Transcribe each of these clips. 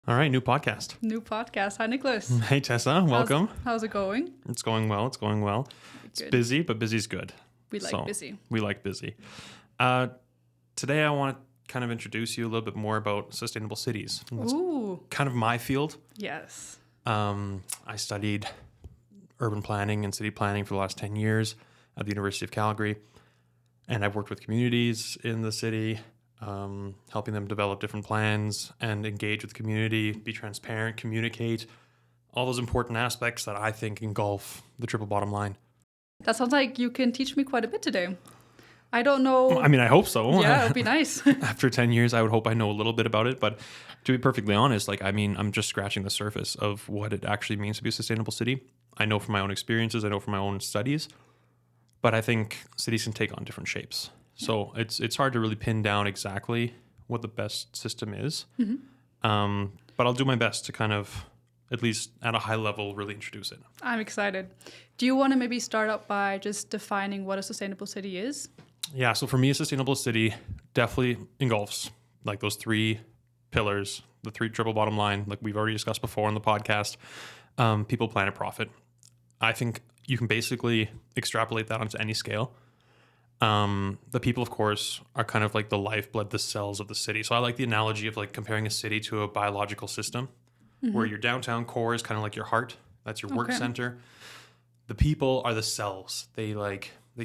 All right, new podcast. New podcast. Hi, Niklas. Hey, Tessa, welcome. How's it going? It's going well. It's going well. It's Good. busy, but busy's good. We like busy. We like busy. Today, I want to kind of introduce you a little bit more about sustainable cities. That's Ooh, kind of my field. yes. I studied urban planning and city planning for the last 10 years at the University of Calgary. And I've worked with communities in the city, helping them develop different plans and engage with the community, be transparent, communicate, all those important aspects that I think engulf the triple bottom line. That sounds like you can teach me quite a bit today. I don't know. I mean, I hope so. Yeah, it would be nice. After 10 years, I would hope I know a little bit about it. But to be perfectly honest, I'm just scratching the surface of what it actually means to be a sustainable city. I know from my own experiences, I know from my own studies, but I think cities can take on different shapes. So it's hard to really pin down exactly what the best system is. Mm-hmm. But I'll do my best to kind of, at least at a high level, really introduce it. I'm excited. Do you want to maybe start out by just defining what a sustainable city is? Yeah, so for me, a sustainable city definitely engulfs like those three pillars, the three triple bottom line, like we've already discussed before on the podcast, people, planet, profit. I think you can basically extrapolate that onto any scale. The people, of course, are kind of like the lifeblood, the cells of the city. So I like the analogy of like comparing a city to a biological system, where your downtown core is kind of like your heart. That's your work center. The people are the cells. They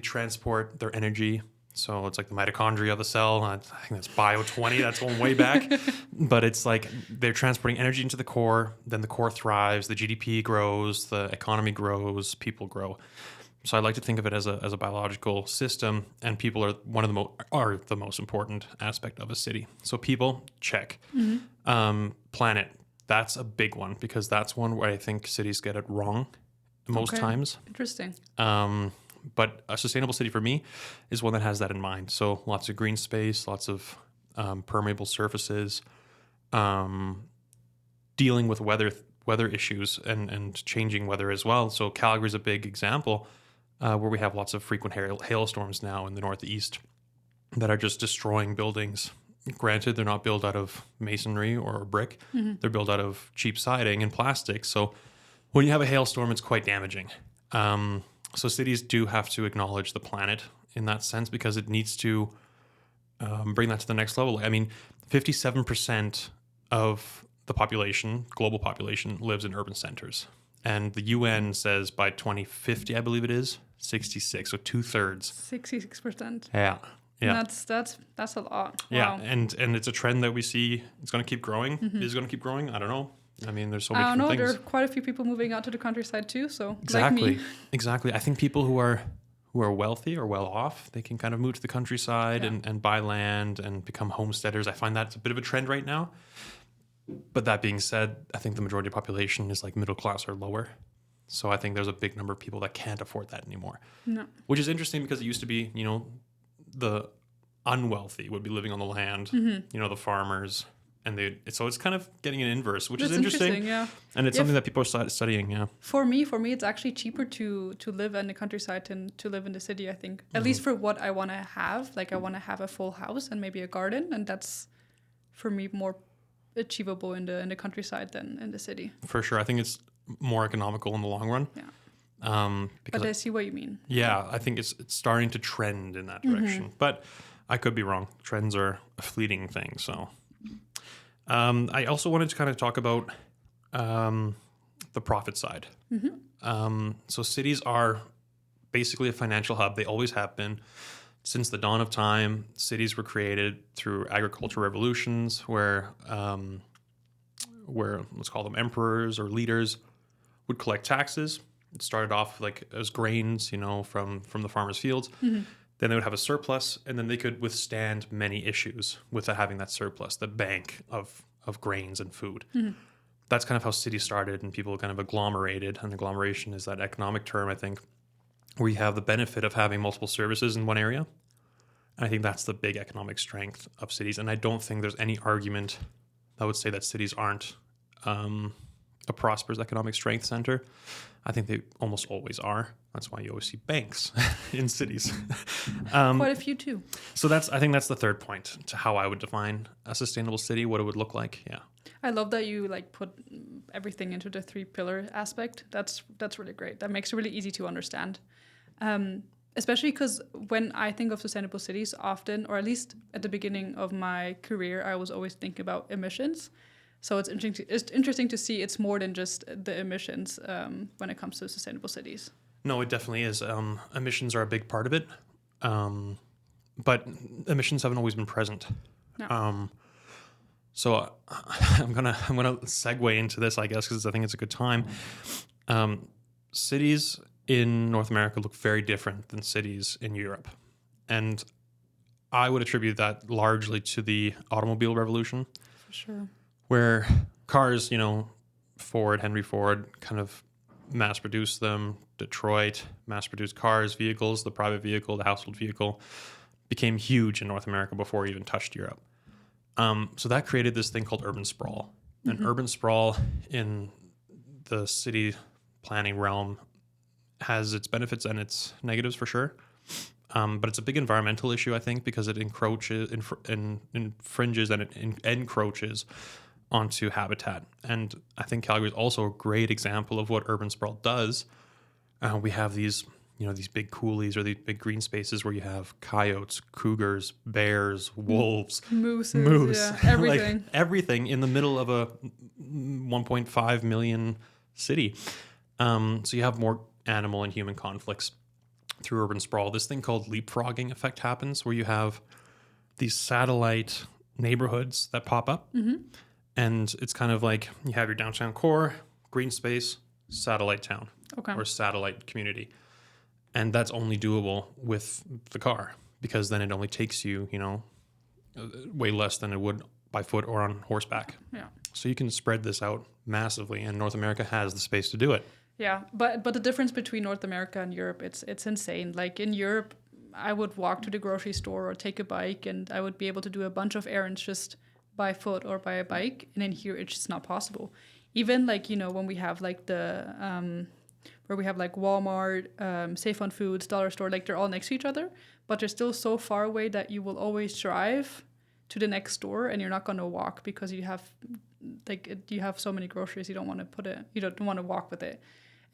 transport their energy. So it's like the mitochondria of the cell. I think that's Bio 20. That's going way back. But it's like they're transporting energy into the core. Then the core thrives. The GDP grows. The economy grows. People grow. So I like to think of it as a biological system, and people are the most important aspect of a city. So people, check. Mm-hmm. Planet, that's a big one because that's one where I think cities get it wrong most times. Interesting. But a sustainable city for me is one that has that in mind. So lots of green space, lots of permeable surfaces, dealing with weather issues and changing weather as well. So Calgary's a big example. Where we have lots of frequent hailstorms now in the Northeast that are just destroying buildings. Granted, they're not built out of masonry or brick. Mm-hmm. They're built out of cheap siding and plastic. So when you have a hailstorm, it's quite damaging. So cities do have to acknowledge the planet in that sense because it needs to bring that to the next level. I mean, 57% of the population, global population, lives in urban centers. And the UN says by 2050, I believe it is, 66, so 2/3. 66%. Yeah. That's a lot. Wow. Yeah, and it's a trend that we see. It's going to keep growing. Mm-hmm. Is it going to keep growing? I don't know. I mean, there's so many different things. There are quite a few people moving out to the countryside too. So exactly, like me. Exactly. I think people who are wealthy or well off, they can kind of move to the countryside and buy land and become homesteaders. I find that's a bit of a trend right now. But that being said, I think the majority of the population is like middle class or lower. So I think there's a big number of people that can't afford that anymore. No. Which is interesting because it used to be, the unwealthy would be living on the land, the farmers. And so it's kind of getting an inverse, which is interesting. Yeah. And it's something that people are studying, yeah. For me, it's actually cheaper to live in the countryside than to live in the city, I think. At least for what I want to have. Like I want to have a full house and maybe a garden. And that's, for me, more achievable in the countryside than in the city. For sure. I think it's more economical in the long run. Yeah. But I see what you mean. Yeah, I think it's starting to trend in that direction. Mm-hmm. But I could be wrong. Trends are a fleeting thing, so... I also wanted to kind of talk about the profit side. Mm-hmm. So cities are basically a financial hub. They always have been. Since the dawn of time, cities were created through agricultural revolutions where let's call them emperors or leaders would collect taxes. It started off like as grains, from the farmers' fields. Mm-hmm. Then they would have a surplus, and then they could withstand many issues with having that surplus, the bank of grains and food. Mm-hmm. That's kind of how cities started, and people kind of agglomerated. And agglomeration is that economic term, I think, where you have the benefit of having multiple services in one area. And I think that's the big economic strength of cities. And I don't think there's any argument that would say that cities aren't a prosperous economic strength center. I think they almost always are. That's why you always see banks in cities. Quite a few too. So I think that's the third point to how I would define a sustainable city, what it would look like. Yeah. I love that you like put everything into the 3-pillar aspect. That's really great. That makes it really easy to understand. Especially because when I think of sustainable cities, often, or at least at the beginning of my career, I was always thinking about emissions. So it's interesting to see it's more than just the emissions when it comes to sustainable cities. No, it definitely is. Emissions are a big part of it, but emissions haven't always been present. No. So I'm gonna segue into this, I guess, because I think it's a good time. Cities in North America look very different than cities in Europe, and I would attribute that largely to the automobile revolution. For sure. Where cars, Henry Ford kind of mass produced them. Detroit mass produced cars, vehicles, the private vehicle, the household vehicle became huge in North America before it even touched Europe. So that created this thing called urban sprawl. And urban sprawl in the city planning realm has its benefits and its negatives for sure. But it's a big environmental issue, I think, because it infringes and it encroaches onto habitat. And I think Calgary is also a great example of what urban sprawl does. We have these big coulees or these big green spaces where you have coyotes, cougars, bears, wolves, moose, yeah, everything. like everything in the middle of a 1.5 million city. So you have more animal and human conflicts through urban sprawl. This thing called leapfrogging effect happens where you have these satellite neighborhoods that pop up. And it's kind of like you have your downtown core, green space, satellite town, or satellite community. And that's only doable with the car because then it only takes you, way less than it would by foot or on horseback. Yeah. So you can spread this out massively, and North America has the space to do it. Yeah, but the difference between North America and Europe, it's insane. Like in Europe, I would walk to the grocery store or take a bike, and I would be able to do a bunch of errands just by foot or by a bike. And in here, it's just not possible. Even like when we have like the where we have like Walmart, Safe on Foods, Dollar Store, like they're all next to each other, but they're still so far away that you will always drive to the next store, and you're not going to walk because you have so many groceries. You don't want to walk with it.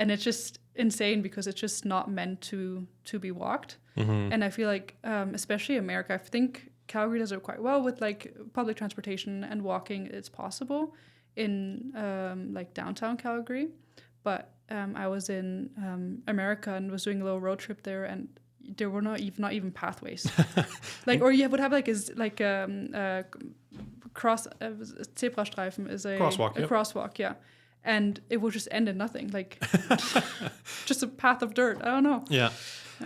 And it's just insane because it's just not meant to be walked. And I feel like, especially America, I think Calgary does it quite well with like public transportation and walking. It's possible in like downtown Calgary. But I was in America and was doing a little road trip there, and there were not even pathways. Like, or you would have like Zebrastreifen is a crosswalk, yeah. And it will just end in nothing, like just a path of dirt. I don't know. Yeah.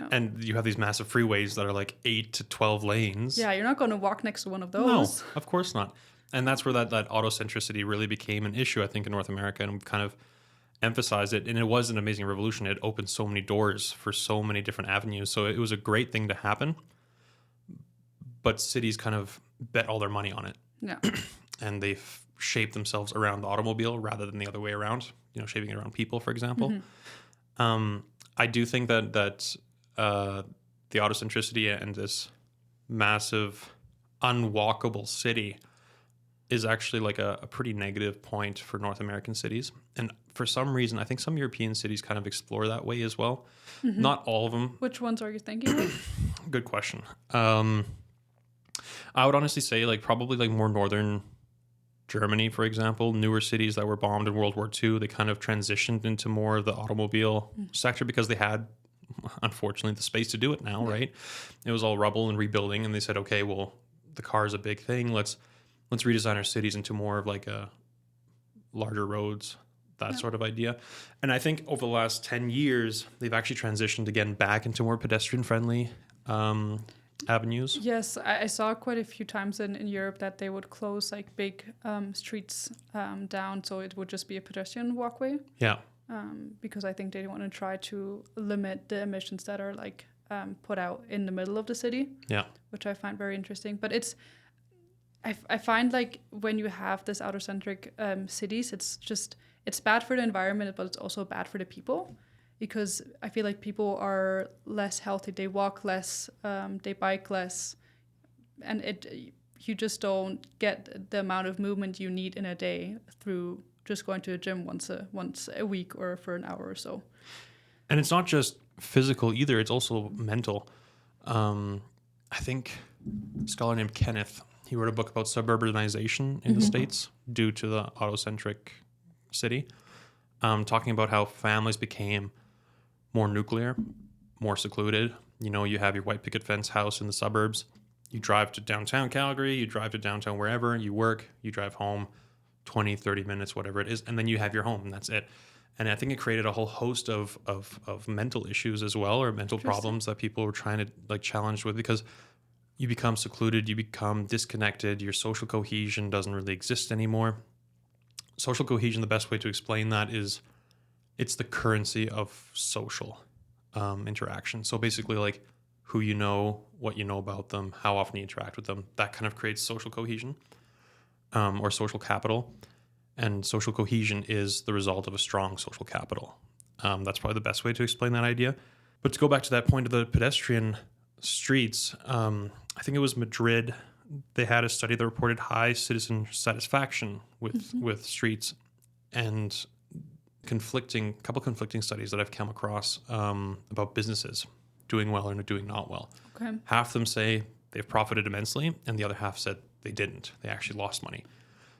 And you have these massive freeways that are like 8 to 12 lanes. Yeah, you're not going to walk next to one of those. No, of course not. And that's where that autocentricity really became an issue, I think, in North America, and we've kind of emphasized it. And it was an amazing revolution. It opened so many doors for so many different avenues. So it was a great thing to happen. But cities kind of bet all their money on it. Yeah. And they've shape themselves around the automobile rather than the other way around, shaping it around people, for example. I do think that the autocentricity and this massive unwalkable city is actually like a pretty negative point for North American cities. And for some reason, I think some European cities kind of explore that way as well. Not all of them. Which ones are you thinking of? Good question. I would honestly say like probably like more northern Germany, for example, newer cities that were bombed in World War II, they kind of transitioned into more of the automobile sector because they had, unfortunately, the space to do it now, right? It was all rubble and rebuilding, and they said, okay, well, the car is a big thing. Let's redesign our cities into more of like a larger roads, that sort of idea. And I think over the last 10 years, they've actually transitioned again back into more pedestrian-friendly avenues. Yes, I saw quite a few times in Europe that they would close like big streets down, so it would just be a pedestrian walkway. Yeah. Because I think they want to try to limit the emissions that are like put out in the middle of the city. Yeah. Which I find very interesting. But I find like when you have this outer-centric cities, it's bad for the environment, but it's also bad for the people. Because I feel like people are less healthy. They walk less, they bike less, and you just don't get the amount of movement you need in a day through just going to the gym once a week or for an hour or so. And it's not just physical either, it's also mental. I think a scholar named Kenneth, he wrote a book about suburbanization in the States due to the autocentric city, talking about how families became more nuclear, more secluded. You know, you have your white picket fence house in the suburbs. You drive to downtown Calgary, you drive to downtown wherever, you work, you drive home 20, 30 minutes, whatever it is, and then you have your home, and that's it. And I think it created a whole host of mental issues as well, or mental problems that people were trying to like challenge with, because you become secluded, you become disconnected, your social cohesion doesn't really exist anymore. Social cohesion, the best way to explain that is it's the currency of social interaction. So basically like who you know, what you know about them, how often you interact with them, that kind of creates social cohesion or social capital. And social cohesion is the result of a strong social capital. That's probably the best way to explain that idea. But to go back to that point of the pedestrian streets, I think it was Madrid. They had a study that reported high citizen satisfaction with streets, and couple conflicting studies that I've come across about businesses doing well and doing not well. Okay. Half of them say they've profited immensely, and the other half said they didn't. They actually lost money.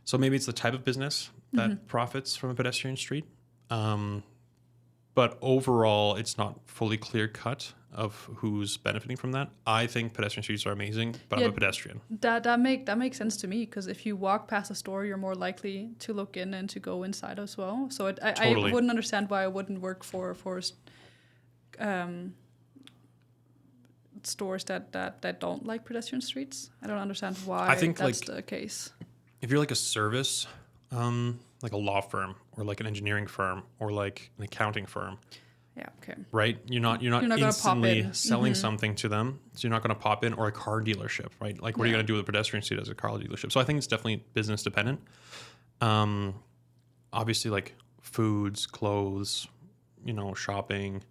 So maybe it's the type of business that profits from a pedestrian street. But overall, it's not fully clear cut of who's benefiting from that. I think pedestrian streets are amazing, but I'm a pedestrian. That makes sense to me, because if you walk past a store, you're more likely to look in and to go inside as well. So I wouldn't understand why I wouldn't work for stores that don't like pedestrian streets. I don't understand why I think that's the case. If you're like a service, like a law firm or like an engineering firm or like an accounting firm, yeah, okay, right? You're not instantly selling something to them, so you're not going to pop in, or a car dealership, right? Like, what are you going to do with a pedestrian street as a car dealership? So I think it's definitely business dependent. Obviously, like foods, clothes, shopping,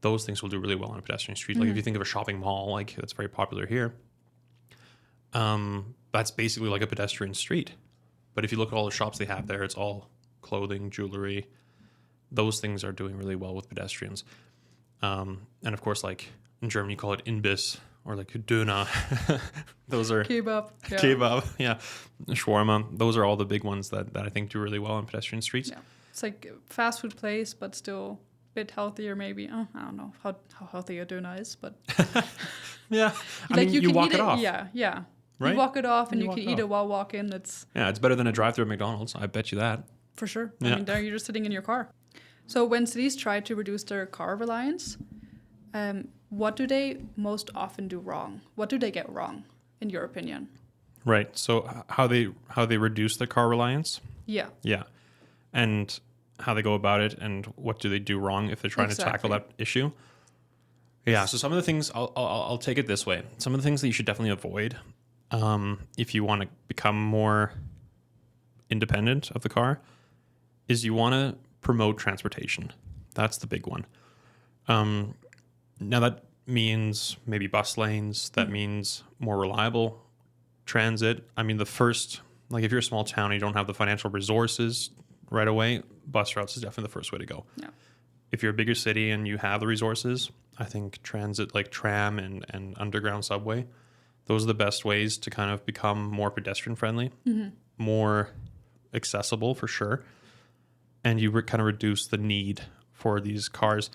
those things will do really well on a pedestrian street. Like if you think of a shopping mall, like that's very popular here. That's basically like a pedestrian street. But if you look at all the shops they have there, it's all clothing, jewelry. Those things are doing really well with pedestrians. And of course, like in Germany, you call it Imbiss or like Döner. Those are kebab, yeah, shawarma. Those are all the big ones that I think do really well on pedestrian streets. Yeah, it's like a fast food place, but still a bit healthier. Maybe I don't know how healthy a döner is, but yeah, like you walk it off. Yeah. Right? You walk it off, and you can eat it it while walking. It's better than a drive-through at McDonald's. I bet you that. For sure. Yeah. I mean, there you're just sitting in your car. So when cities try to reduce their car reliance, what do they most often do wrong? What do they get wrong, in your opinion? Right. So how they reduce their car reliance? Yeah. Yeah. And how they go about it, and what do they do wrong if they're trying to tackle that issue? Yeah. So some of the things, I'll take it this way. Some of the things that you should definitely avoid if you want to become more independent of the car is you want to promote transportation. That's the big one. Now that means maybe bus lanes. That means more reliable transit. I mean, like if you're a small town and you don't have the financial resources right away, bus routes is definitely the first way to go. Yeah. If you're a bigger city and you have the resources, I think transit like tram and underground subway, those are the best ways to kind of become more pedestrian friendly, more accessible for sure. And you kind of reduce the need for these cars.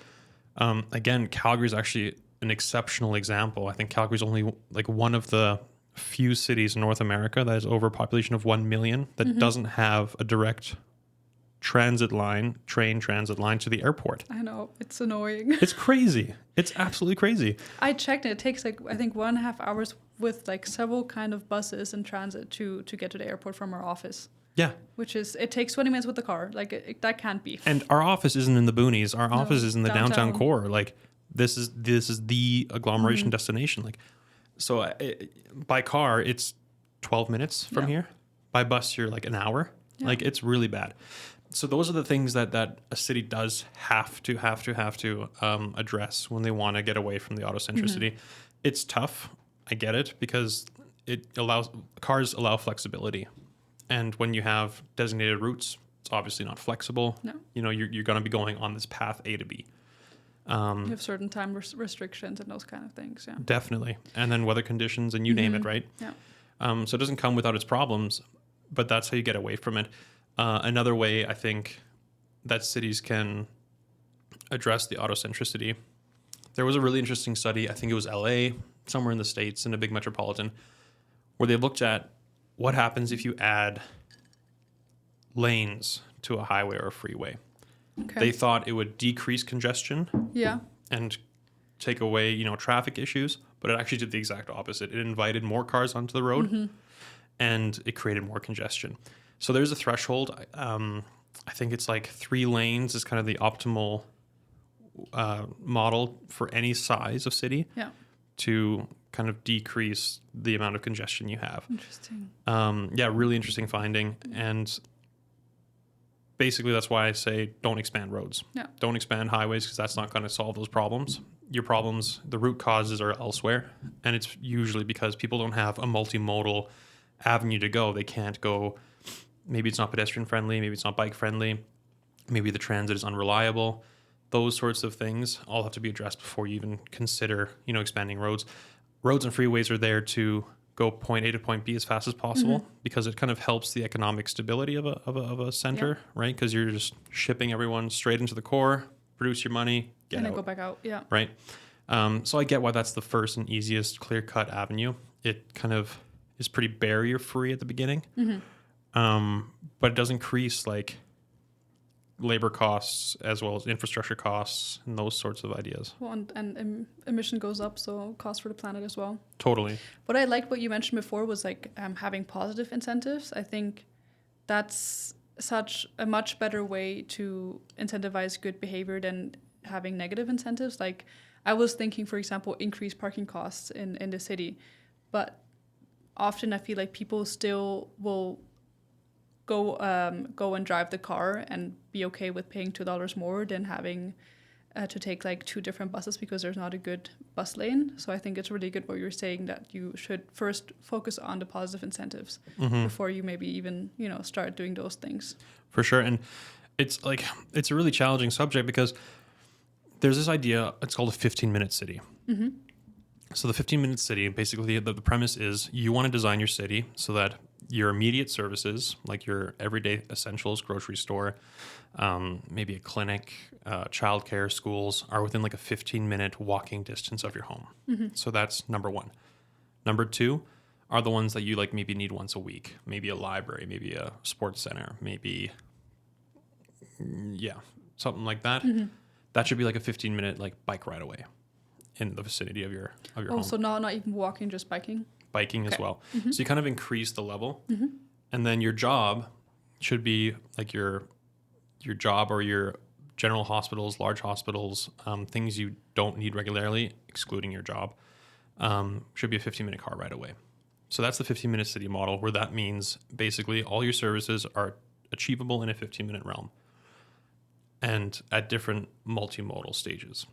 Again, Calgary is actually an exceptional example. I think Calgary is only like one of the few cities in North America that has over a population of 1 million that doesn't have a direct train transit line to the airport. I know, it's annoying. It's crazy. It's absolutely crazy. I checked it takes like, I think 1.5 hours with like several kind of buses and transit to get to the airport from our office. Yeah. Which is, it takes 20 minutes with the car. Like that can't be. And our office isn't in the boonies. Our office is in the downtown core. Like this is the agglomeration destination. Like, so by car, it's 12 minutes from here. By bus, you're like an hour. Yeah. Like it's really bad. So those are the things that a city does have to address when they want to get away from the autocentricity. It's tough. I get it, because cars allow flexibility. And when you have designated routes, it's obviously not flexible. No. You're going to be going on this path A to B. You have certain time restrictions and those kind of things. Yeah. Definitely. And then weather conditions and you name it, right? Yeah. So it doesn't come without its problems, but that's how you get away from it. Another way I think that cities can address the autocentricity. There was a really interesting study, I think it was LA, somewhere in the States, in a big metropolitan, where they looked at what happens if you add lanes to a highway or a freeway. Okay. They thought it would decrease congestion Yeah. and take away, traffic issues, but it actually did the exact opposite. It invited more cars onto the road and it created more congestion. So there's a threshold. I think it's like 3 lanes is kind of the optimal model for any size of city to kind of decrease the amount of congestion you have. Interesting. Really interesting finding. And basically that's why I say don't expand roads. Yeah. Don't expand highways because that's not going to solve those problems. Your problems, the root causes are elsewhere. And it's usually because people don't have a multimodal avenue to go. They can't go, maybe it's not pedestrian friendly, maybe it's not bike friendly, maybe the transit is unreliable. Those sorts of things all have to be addressed before you even consider, expanding roads. Roads and freeways are there to go point A to point B as fast as possible because it kind of helps the economic stability of a center, right? Because you're just shipping everyone straight into the core, produce your money, get and out. then go back out. Yeah. Right. So I get why that's the first and easiest clear-cut avenue. It kind of is pretty barrier-free at the beginning, but it does increase like labor costs as well as infrastructure costs and those sorts of ideas. Well, and emission goes up, so cost for the planet as well. Totally. What I liked what you mentioned before was like having positive incentives. I think that's such a much better way to incentivize good behavior than having negative incentives. Like I was thinking, for example, increased parking costs in the city, but often I feel like people still will go and drive the car and be okay with paying $2 more than having to take like 2 different buses because there's not a good bus lane. So I think it's really good what you're saying, that you should first focus on the positive incentives before you maybe even start doing those things. For sure. And it's a really challenging subject because there's this idea, it's called a 15-minute city. So the 15-minute city, basically the premise is you want to design your city so that your immediate services, like your everyday essentials, grocery store, maybe a clinic, childcare, schools, are within like a 15-minute walking distance of your home. So that's number 1. Number 2 are the ones that you like maybe need once a week, maybe a library, maybe a sports center, maybe, something like that. That should be like a 15-minute like bike ride away in the vicinity of your home. So not even walking, just biking? Biking as well. So you kind of increase the level. And then your job should be like your job or your general hospitals, large hospitals, things you don't need regularly, excluding your job, should be a 15-minute car ride away. So that's the 15-minute city model, where that means basically all your services are achievable in a 15-minute realm and at different multimodal stages.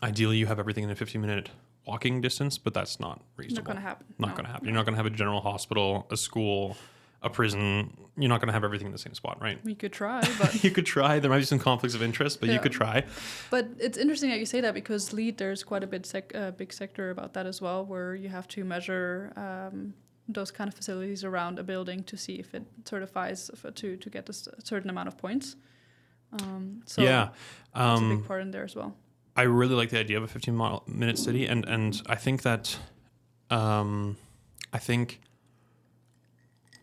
Ideally, you have everything in a 15-minute walking distance, but that's not reasonable. Not going to happen. Not going to happen. You're not going to have a general hospital, a school, a prison. You're not going to have everything in the same spot, right? We could try, but... You could try. There might be some conflicts of interest, but you could try. But it's interesting that you say that, because LEED, there's quite a big sector about that as well, where you have to measure those kind of facilities around a building to see if it certifies to get a certain amount of points. That's a big part in there as well. I really like the idea of a 15-minute city, and I think that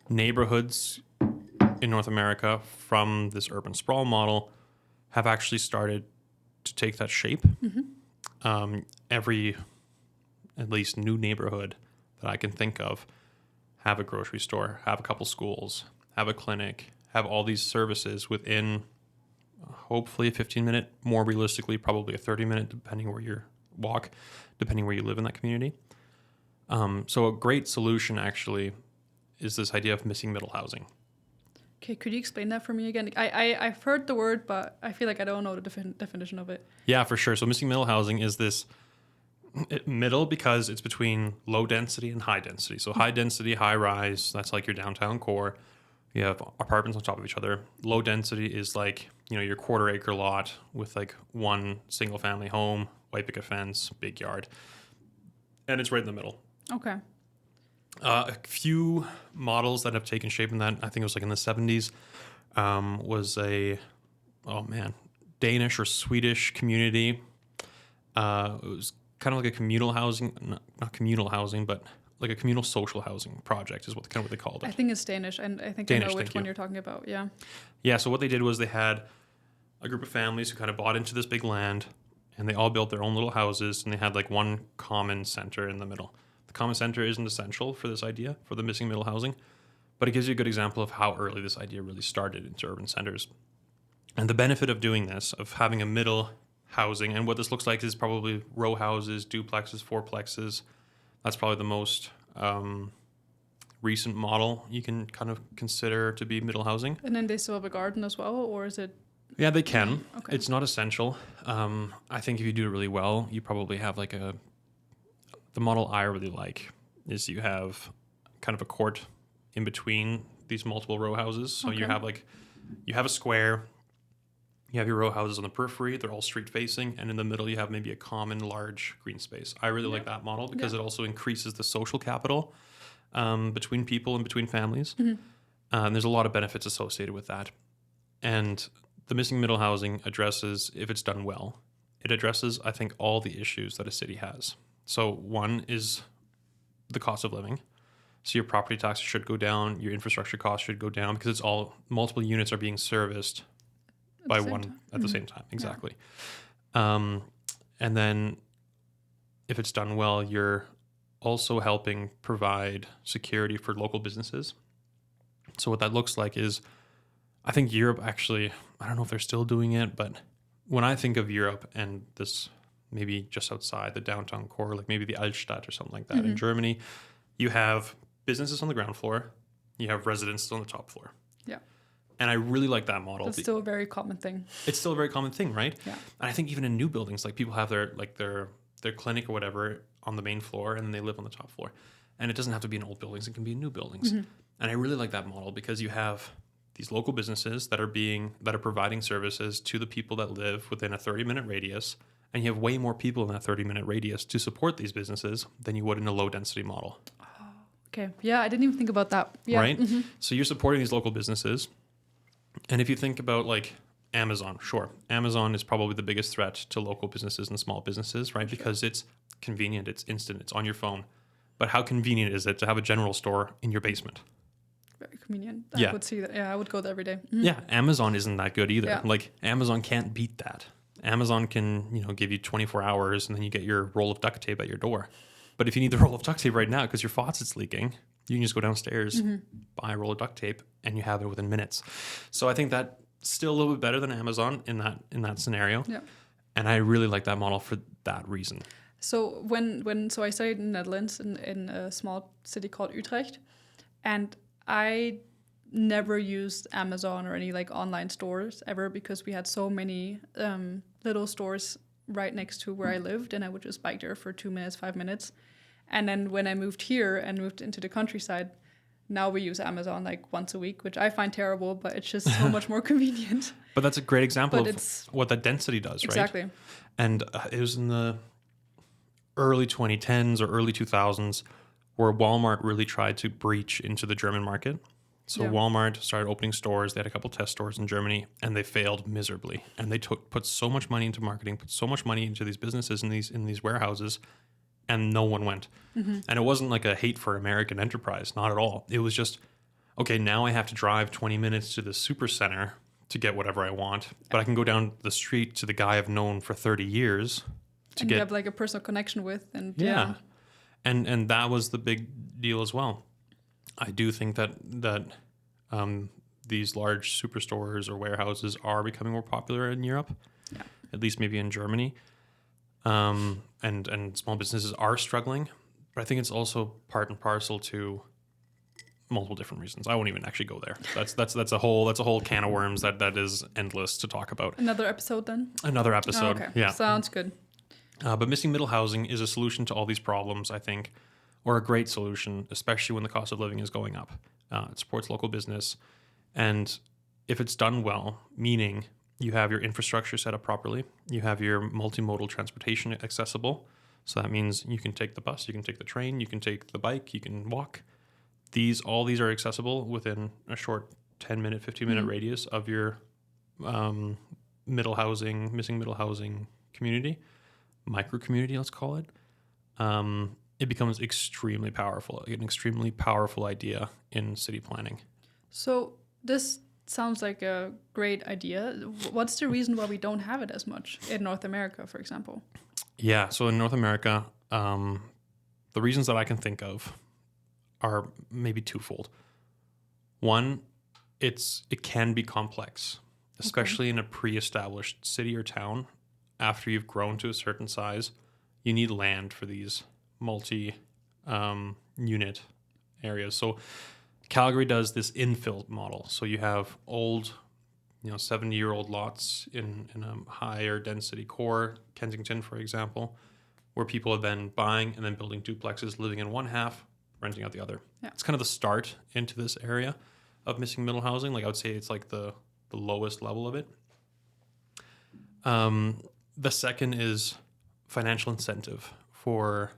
neighborhoods in North America from this urban sprawl model have actually started to take that shape. Every, at least, new neighborhood that I can think of have a grocery store, have a couple schools, have a clinic, have all these services within hopefully a 15-minute, more realistically probably a 30-minute, depending where you live in that community. So a great solution actually is this idea of missing middle housing. Okay, could you explain that for me again? I've heard the word, but I feel like I don't know the definition of it. Yeah, for sure. So missing middle housing is this Middle because it's between low density and high density. So high density, high rise, that's like your downtown core. You have apartments on top of each other. Low density is like, your quarter acre lot with like one single family home, white picket fence, big yard. And it's right in the middle. Okay. A few models that have taken shape in that, I think it was like in the 70s, was Danish or Swedish community. It was kind of like a communal housing, not communal housing, but like a communal social housing project is what they called it. I think it's Danish, and I think Danish, I know which one you're talking about. Yeah. Yeah, so what they did was they had a group of families who kind of bought into this big land, and they all built their own little houses, and they had like one common center in the middle. The common center isn't essential for this idea, for the missing middle housing, but it gives you a good example of how early this idea really started into urban centers. And the benefit of doing this, of having a middle housing, and what this looks like is probably row houses, duplexes, fourplexes. That's probably the most recent model you can kind of consider to be middle housing. And then they still have a garden as well, or is it? Yeah, they can. Okay. It's not essential. I think if you do it really well, you probably have like the model I really like is you have kind of a court in between these multiple row houses. So you have a square, you have your row houses on the periphery, they're all street facing, and in the middle you have maybe a common large green space. I really like that model because it also increases the social capital between people and between families. And there's a lot of benefits associated with that. And the missing middle housing addresses, if it's done well, it addresses, I think, all the issues that a city has. So one is the cost of living. So your property taxes should go down, your infrastructure costs should go down because it's all multiple units are being serviced by one at the same time. Exactly. Yeah. And then if it's done well, you're also helping provide security for local businesses. So what that looks like is, I think Europe actually, I don't know if they're still doing it, but when I think of Europe and this maybe just outside the downtown core, like maybe the Altstadt or something like that in Germany, you have businesses on the ground floor, you have residences on the top floor. Yeah. And I really like that model. It's still a very common thing. It's still a very common thing, right? Yeah. And I think even in new buildings, like people have their clinic or whatever on the main floor, and then they live on the top floor. And it doesn't have to be in old buildings; it can be in new buildings. And I really like that model because you have these local businesses that are providing services to the people that live within a 30-minute radius, and you have way more people in that 30-minute radius to support these businesses than you would in a low-density model. Oh, okay. Yeah, I didn't even think about that. Yeah. Right? So you're supporting these local businesses. And if you think about like Amazon, sure. Amazon is probably the biggest threat to local businesses and small businesses, right? Because it's convenient, it's instant, it's on your phone. But how convenient is it to have a general store in your basement? Very convenient. Yeah. I would see that. Yeah, I would go there every day. Yeah, Amazon isn't that good either. Yeah. Like Amazon can't beat that. Amazon can, give you 24 hours and then you get your roll of duct tape at your door. But if you need the roll of duct tape right now because your faucet's leaking, you can just go downstairs, buy a roll of duct tape, and you have it within minutes. So I think that's still a little bit better than Amazon in that scenario. Yeah. And I really like that model for that reason. So when I studied in the Netherlands in a small city called Utrecht, and I never used Amazon or any like online stores ever because we had so many little stores right next to where I lived, and I would just bike there for 2 minutes, 5 minutes. And then when I moved here and moved into the countryside, now we use Amazon like once a week, which I find terrible, but it's just so much more convenient. But that's a great example of what that density does, right? Exactly. And it was in the early 2010s or early 2000s where Walmart really tried to breach into the German market. So Walmart started opening stores. They had a couple test stores in Germany, and they failed miserably. And they put so much money into marketing, put so much money into these businesses in these warehouses, and no one went. And it wasn't like a hate for American enterprise, not at all. It was just, okay, now I have to drive 20 minutes to the super center to get whatever I want, but I can go down the street to the guy I've known for 30 years to get... you have like a personal connection with. And yeah. And that was the big deal as well. I do think that these large superstores or warehouses are becoming more popular in Europe, at least maybe in Germany. And small businesses are struggling, but I think it's also part and parcel to multiple different reasons. I won't even actually go there. That's a whole can of worms that is endless to talk about. Another episode then? Another episode. Oh, okay. Yeah. Sounds good. But missing middle housing is a solution to all these problems, I think, or a great solution, especially when the cost of living is going up. It supports local business. And if it's done well, meaning you have your infrastructure set up properly, you have your multimodal transportation accessible. So that means you can take the bus, you can take the train, you can take the bike, you can walk. All these are accessible within a short 10-minute, 15-minute radius of your missing middle housing community, micro community, let's call it. It becomes extremely powerful, an extremely powerful idea in city planning. So this sounds like a great idea. What's the reason why we don't have it as much in North America, for example? Yeah, so in North America, the reasons that I can think of are maybe twofold. One, it can be complex, especially in a pre-established city or town. After you've grown to a certain size, you need land for these multi-unit areas. So Calgary does this infill model. So you have old, 70-year-old lots in a higher density core, Kensington, for example, where people are then buying and then building duplexes, living in one half, renting out the other. Yeah. It's kind of the start into this area of missing middle housing. Like I would say it's like the lowest level of it. The second is financial incentive for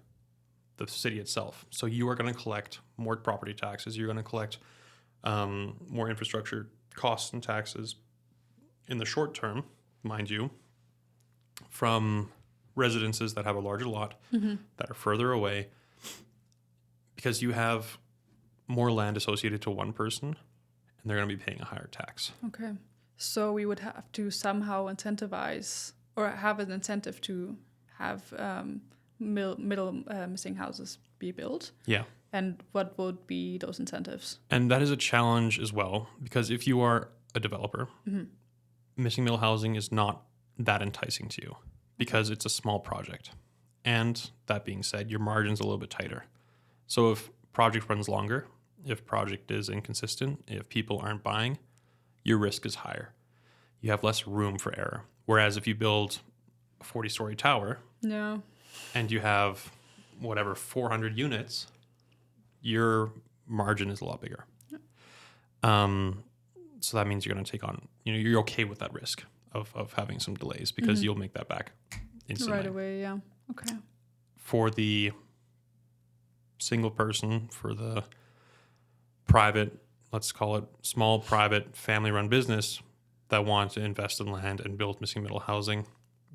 the city itself. So you are going to collect more property taxes. You're going to collect more infrastructure costs and taxes in the short term, mind you, from residences that have a larger lot, that are further away, because you have more land associated to one person, and they're going to be paying a higher tax. Okay. So we would have to somehow incentivize or have an incentive to have middle missing houses be built. Yeah. And what would be those incentives? And that is a challenge as well, because if you are a developer, missing middle housing is not that enticing to you because it's a small project. And that being said, your margin's a little bit tighter. So if project runs longer, if project is inconsistent, if people aren't buying, your risk is higher. You have less room for error. Whereas if you build a 40-story tower and you have 400 units, your margin is a lot bigger. So that means you're going to take on, you're okay with that risk of having some delays because you'll make that back instantly. Right away, yeah. Okay. For the single person, for the private, let's call it small private family-run business that wants to invest in land and build missing middle housing,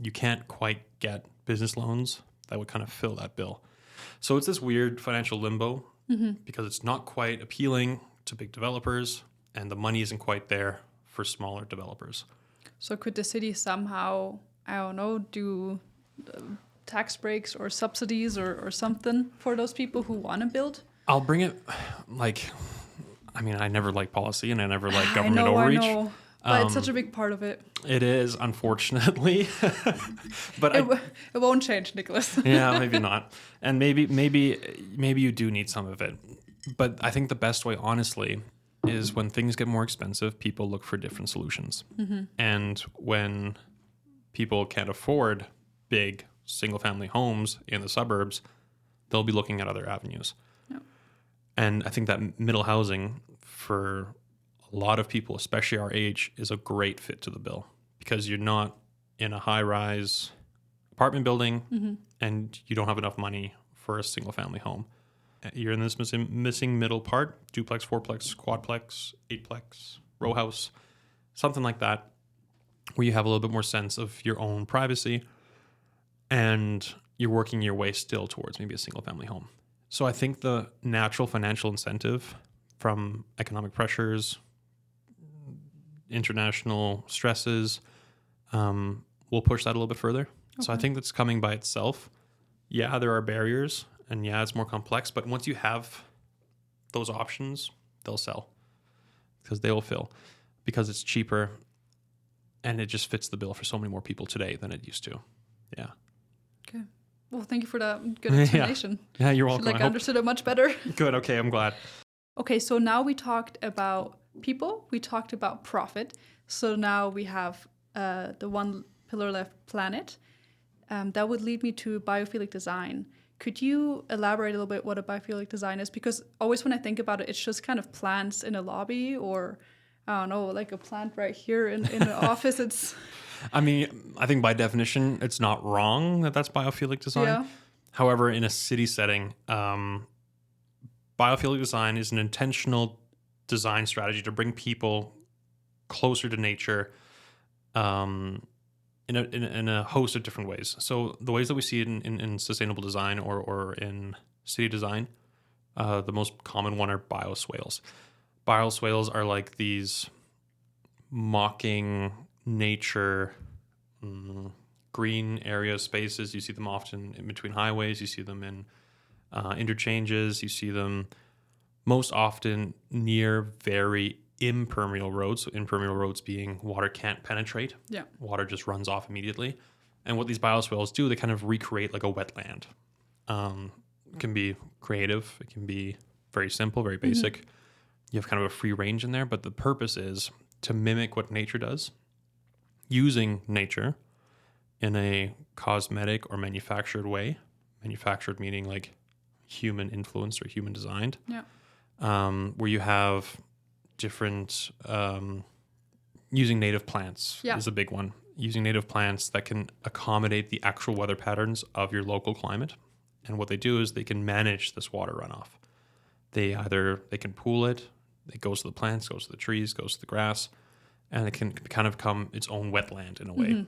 you can't quite get business loans that would kind of fill that bill. So it's this weird financial limbo because it's not quite appealing to big developers and the money isn't quite there for smaller developers. So could the city somehow, I don't know, do tax breaks or subsidies or something for those people who want to build? I'll bring it I never like policy and I never like government overreach. I know. But it's such a big part of it. It is, unfortunately. But it won't change, Niklas. Yeah, maybe not. And maybe you do need some of it. But I think the best way, honestly, is when things get more expensive, people look for different solutions. And when people can't afford big single-family homes in the suburbs, they'll be looking at other avenues. Yep. And I think that middle housing for a lot of people, especially our age, is a great fit to the bill because you're not in a high-rise apartment building and you don't have enough money for a single-family home. You're in this missing middle part, duplex, fourplex, quadplex, eightplex, row house, something like that, where you have a little bit more sense of your own privacy and you're working your way still towards maybe a single-family home. So I think the natural financial incentive from economic pressures, international stresses, will push that a little bit further. Okay. So I think that's coming by itself. Yeah, there are barriers, and yeah, it's more complex. But once you have those options, they'll sell because they will fill because it's cheaper, and it just fits the bill for so many more people today than it used to. Yeah. Okay. Well, thank you for that good explanation. Yeah, you're welcome. I understood it much better. Good. Okay, I'm glad. Okay, so now we talked about people. We talked about profit. So now we have the one pillar left, planet. that would lead me to biophilic design. Could you elaborate a little bit what a biophilic design is? Because always when I think about it, it's just kind of plants in a lobby, or I don't know, like a plant right here in the office. It's I mean, I think by definition, it's not wrong that that's biophilic design. yeah, However, in a city setting, biophilic design is an intentional design strategy to bring people closer to nature in a host of different ways. So the ways that we see it in sustainable design or in city design, the most common one are bioswales. Bioswales are like these mocking nature green area spaces. You see them often in between highways. You see them in interchanges. You see them most often near very impermeable roads. So impermeable roads being water can't penetrate. yeah, Water just runs off immediately. And what these bioswales do, they kind of recreate like a wetland. It can be creative. It can be very simple, very basic. You have kind of a free range in there, but the purpose is to mimic what nature does, using nature in a cosmetic or manufactured way. Manufactured meaning like human influenced or human designed. yeah, Where you have different using native plants is a big one. Using native plants that can accommodate the actual weather patterns of your local climate. And what they do is they can manage this water runoff. They can pool it. It goes to the plants, goes to the trees, goes to the grass, and it can kind of become its own wetland in a way.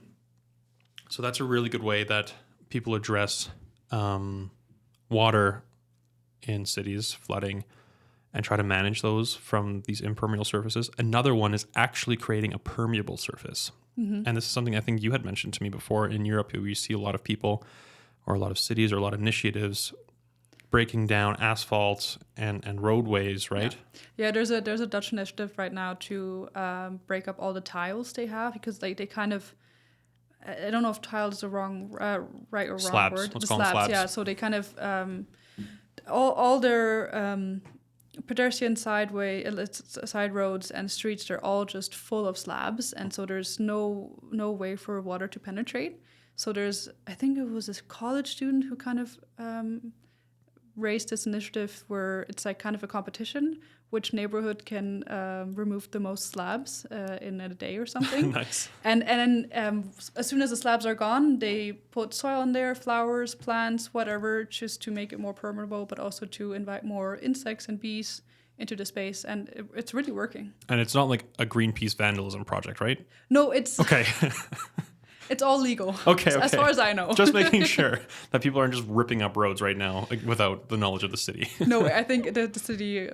So that's a really good way that people address water in cities, flooding, and try to manage those from these impermeable surfaces. Another one is actually creating a permeable surface. And this is something I think you had mentioned to me before. In Europe, you see a lot of people or a lot of cities or a lot of initiatives breaking down asphalt and roadways, right? Yeah, there's a Dutch initiative right now to break up all the tiles they have, because they kind of, I don't know if tile is the wrong right or wrong Slabs. word. Let's The call them slabs. yeah. So they kind of all their pedestrian side roads and streets, they're all just full of slabs, and so there's no way for water to penetrate. So I think it was this college student who kind of raised this initiative where it's like kind of a competition, which neighborhood can remove the most slabs in a day or something. Nice. And then as soon as the slabs are gone, they put soil on there, flowers, plants, whatever, just to make it more permeable, but also to invite more insects and bees into the space. And it's really working. And it's not like a Greenpeace vandalism project, right? No, it's Okay. it's all legal. Okay. As far as I know. Just making sure that people aren't just ripping up roads right now without the knowledge of the city. No, I think the city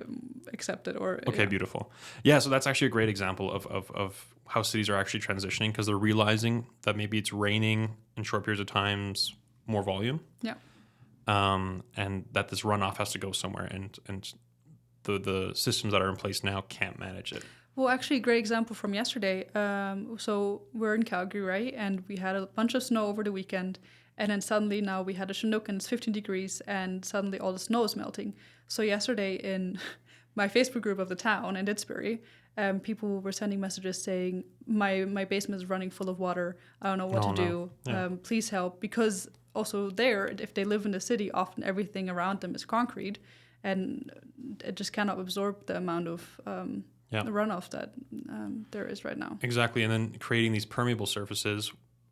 accepted or... Okay, beautiful. Yeah, so that's actually a great example of how cities are actually transitioning, because they're realizing that maybe it's raining in short periods of times, more volume. Yeah. And that this runoff has to go somewhere, and the systems that are in place now can't manage it. Well, actually, a great example from yesterday. So we're in Calgary, right? And we had a bunch of snow over the weekend. And then suddenly now we had a Chinook and it's 15 degrees and suddenly all the snow is melting. So yesterday in my Facebook group of the town in Didsbury, people were sending messages saying, my basement is running full of water. I don't know what to do. Yeah. Please help. Because also there, if they live in the city, often everything around them is concrete. And it just cannot absorb the amount of... the runoff that there is right now. Exactly. And then creating these permeable surfaces,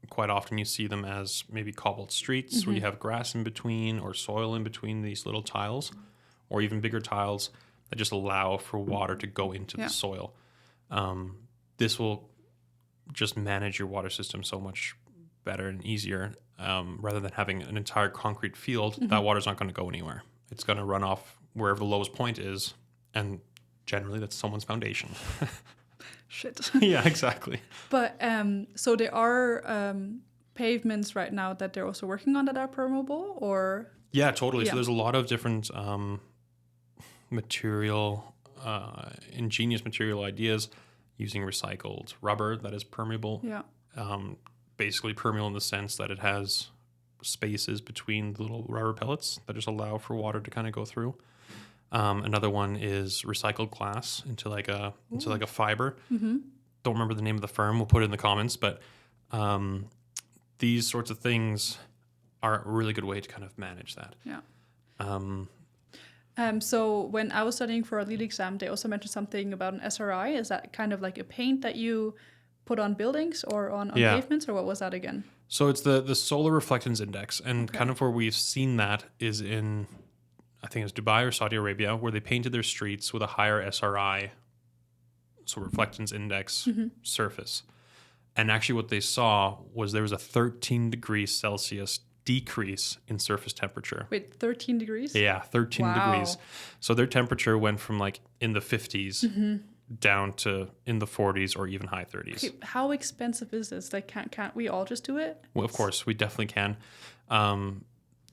quite often you see them as maybe cobbled streets where you have grass in between or soil in between these little tiles, or even bigger tiles that just allow for water to go into the soil. This will just manage your water system so much better and easier. Rather than having an entire concrete field, that water's not going to go anywhere. It's going to run off wherever the lowest point is, and generally, that's someone's foundation. Shit. Yeah, exactly. But so there are pavements right now that they're also working on that are permeable, or? Yeah, totally. Yeah. So there's a lot of different ingenious material ideas using recycled rubber that is permeable. Yeah. Basically permeable in the sense that it has spaces between the little rubber pellets that just allow for water to kind of go through. Another one is recycled glass into like a fiber. Don't remember the name of the firm. We'll put it in the comments. But these sorts of things are a really good way to kind of manage that. Yeah. Um, So when I was studying for a lead exam, they also mentioned something about an SRI. Is that kind of like a paint that you put on buildings or on pavements, or what was that again? So it's the solar reflectance index, and kind of where we've seen that is in, I think it's Dubai or Saudi Arabia, where they painted their streets with a higher SRI, so reflectance index surface. And actually what they saw was there was a 13 degrees Celsius decrease in surface temperature. Wait, 13 degrees? Yeah, 13 degrees. So their temperature went from like in the 50s down to in the 40s or even high 30s. Okay, how expensive is this? Like, can't we all just do it? Well, of course, we definitely can.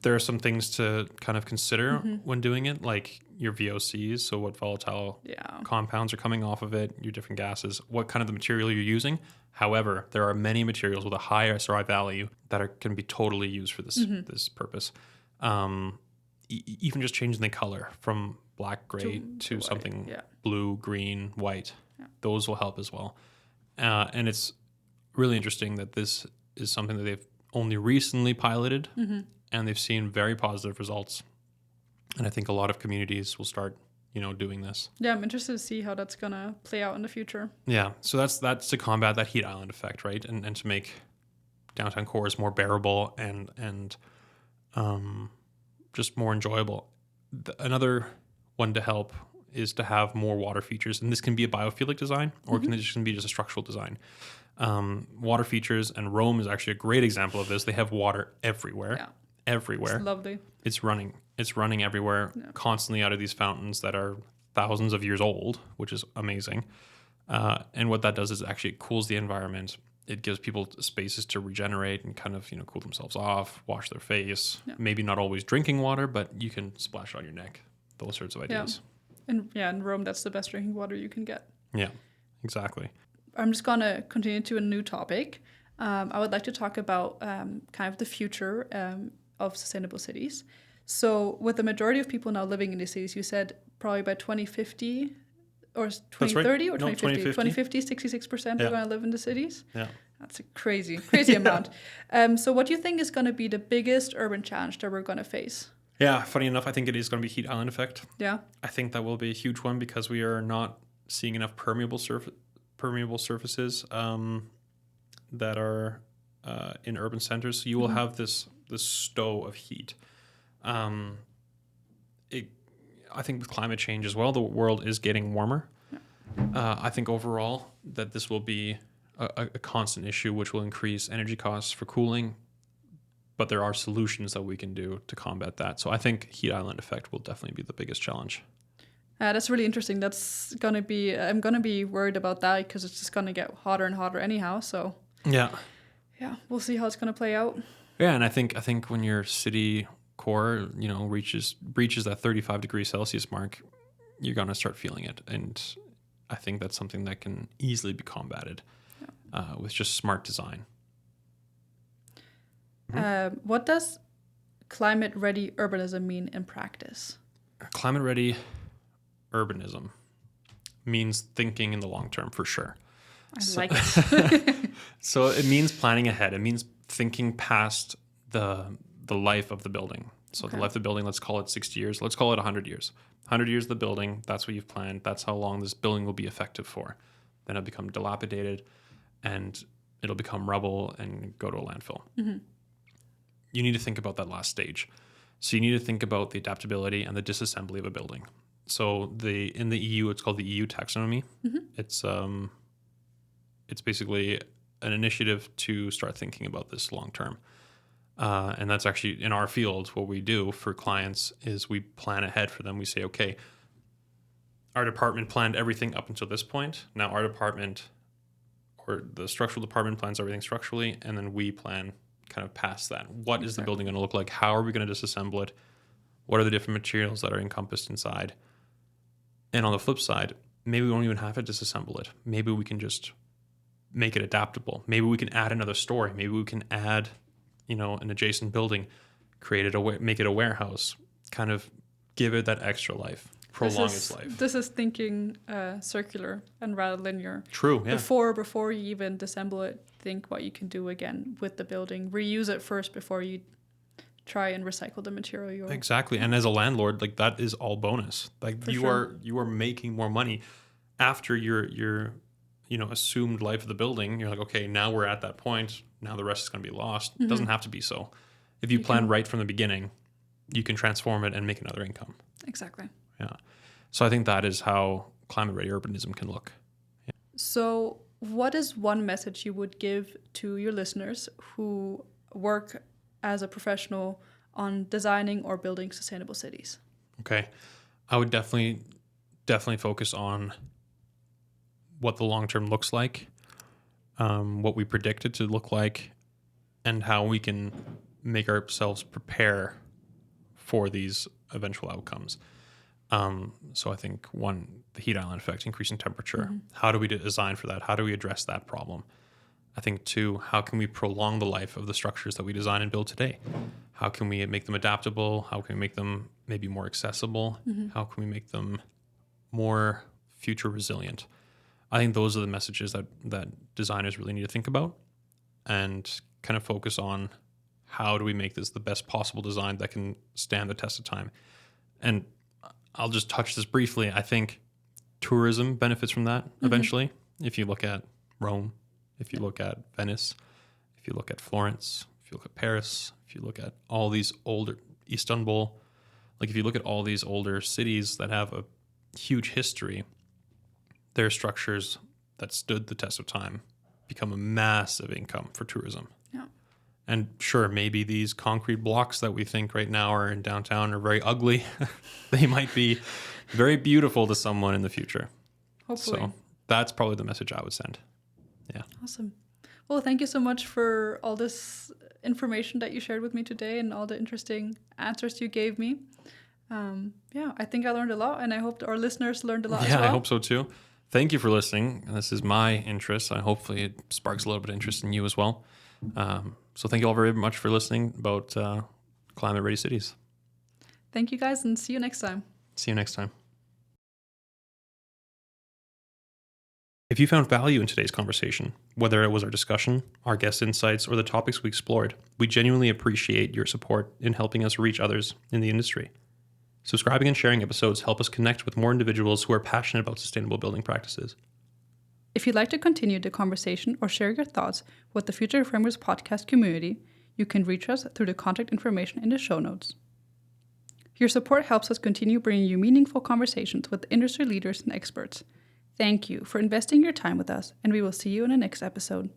There are some things to kind of consider when doing it, like your VOCs, so what volatile compounds are coming off of it, your different gases, what kind of the material you're using. However, there are many materials with a high SRI value that can be totally used for this purpose. Even just changing the color from black, gray to something blue, green, white. Yeah. Those will help as well. And it's really interesting that this is something that they've only recently piloted, and they've seen very positive results. And I think a lot of communities will start, doing this. Yeah, I'm interested to see how that's gonna play out in the future. Yeah, so that's to combat that heat island effect, right? And to make downtown cores more bearable and just more enjoyable. Another one to help is to have more water features, and this can be a biophilic design, or it can be just a structural design. Water features, and Rome is actually a great example of this. They have water everywhere. Yeah. Everywhere. It's lovely. It's running everywhere, constantly out of these fountains that are thousands of years old, which is amazing. And what that does is actually it cools the environment. It gives people spaces to regenerate and kind of, cool themselves off, wash their face. Yeah. Maybe not always drinking water, but you can splash on your neck. Those sorts of ideas. Yeah. In Rome, that's the best drinking water you can get. Yeah, exactly. I'm just going to continue to a new topic. I would like to talk about kind of the future of sustainable cities. So with the majority of people now living in these cities, you said probably by 2050 or 2030 or 2050, 66% are going to live in the cities. Yeah. That's a crazy amount. So what do you think is going to be the biggest urban challenge that we're going to face? Yeah, funny enough, I think it is going to be heat island effect. Yeah. I think that will be a huge one because we are not seeing enough permeable surfaces that are in urban centers. So you will have this stow of heat. I think with climate change as well, the world is getting warmer. Yeah. I think overall that this will be a constant issue, which will increase energy costs for cooling. But there are solutions that we can do to combat that. So I think heat island effect will definitely be the biggest challenge. That's really interesting. I'm going to be worried about that because it's just going to get hotter and hotter anyhow. So yeah, we'll see how it's going to play out. Yeah, and I think when your city core, breaches that 35 degrees Celsius mark, you're going to start feeling it. And I think that's something that can easily be combated with just smart design. What does climate-ready urbanism mean in practice? Climate-ready urbanism means thinking in the long term, for sure. Like it. So it means planning ahead. It means thinking past the life of the building. So the life of the building, let's call it 60 years. Let's call it 100 years. 100 years of the building, that's what you've planned. That's how long this building will be effective for. Then it'll become dilapidated and it'll become rubble and go to a landfill. Mm-hmm. You need to think about that last stage. So you need to think about the adaptability and the disassembly of a building. So in the EU, it's called the EU taxonomy. Mm-hmm. It's basically an initiative to start thinking about this long term. And that's actually in our field, what we do for clients is we plan ahead for them. We say, okay, our department planned everything up until this point. Now our department or the structural department plans everything structurally, and then we plan kind of past that. What is the building going to look like? How are we going to disassemble it? What are the different materials that are encompassed inside? And on the flip side, maybe we don't even have to disassemble it. Maybe we can just make it adaptable. Maybe we can add another story. Maybe we can add, an adjacent building, make it a warehouse, kind of give it that extra life, prolong its life. This is thinking circular and rather linear. True, yeah. Before you even disassemble it, think what you can do again with the building. Reuse it first before you try and recycle the material you're Exactly. And as a landlord, like that is all bonus. Like For you sure. are making more money after your assumed life of the building. You're like, okay, now we're at that point. Now the rest is going to be lost. It doesn't have to be so. If you plan right from the beginning, you can transform it and make another income. Exactly. Yeah. So I think that is how climate ready urbanism can look. So what is one message you would give to your listeners who work as a professional on designing or building sustainable cities? Okay. I would definitely focus on what the long term looks like, what we predict it to look like, and how we can make ourselves prepare for these eventual outcomes. So I think one, the heat island effect, increasing temperature. How do we design for that? How do we address that problem? I think two, how can we prolong the life of the structures that we design and build today? How can we make them adaptable? How can we make them maybe more accessible? How can we make them more future resilient? I think those are the messages that designers really need to think about and kind of focus on how do we make this the best possible design that can stand the test of time. And I'll just touch this briefly. I think tourism benefits from that eventually. If you look at Rome, if you look at Venice, if you look at Florence, if you look at Paris, if you look at all these older, Istanbul, like if you look at all these older cities that have a huge history, their structures that stood the test of time become a massive income for tourism. Yeah. And sure, maybe these concrete blocks that we think right now are in downtown are very ugly. They might be very beautiful to someone in the future. Hopefully. So that's probably the message I would send. Yeah. Awesome. Well, thank you so much for all this information that you shared with me today and all the interesting answers you gave me. I think I learned a lot, and I hope our listeners learned a lot as well. Yeah, I hope so too. Thank you for listening. This is my interest. Hopefully it sparks a little bit of interest in you as well. So thank you all very much for listening about climate ready cities. Thank you guys, and see you next time. See you next time. If you found value in today's conversation, whether it was our discussion, our guest insights, or the topics we explored, we genuinely appreciate your support in helping us reach others in the industry. Subscribing and sharing episodes help us connect with more individuals who are passionate about sustainable building practices. If you'd like to continue the conversation or share your thoughts with the Future Framers podcast community, you can reach us through the contact information in the show notes. Your support helps us continue bringing you meaningful conversations with industry leaders and experts. Thank you for investing your time with us, and we will see you in the next episode.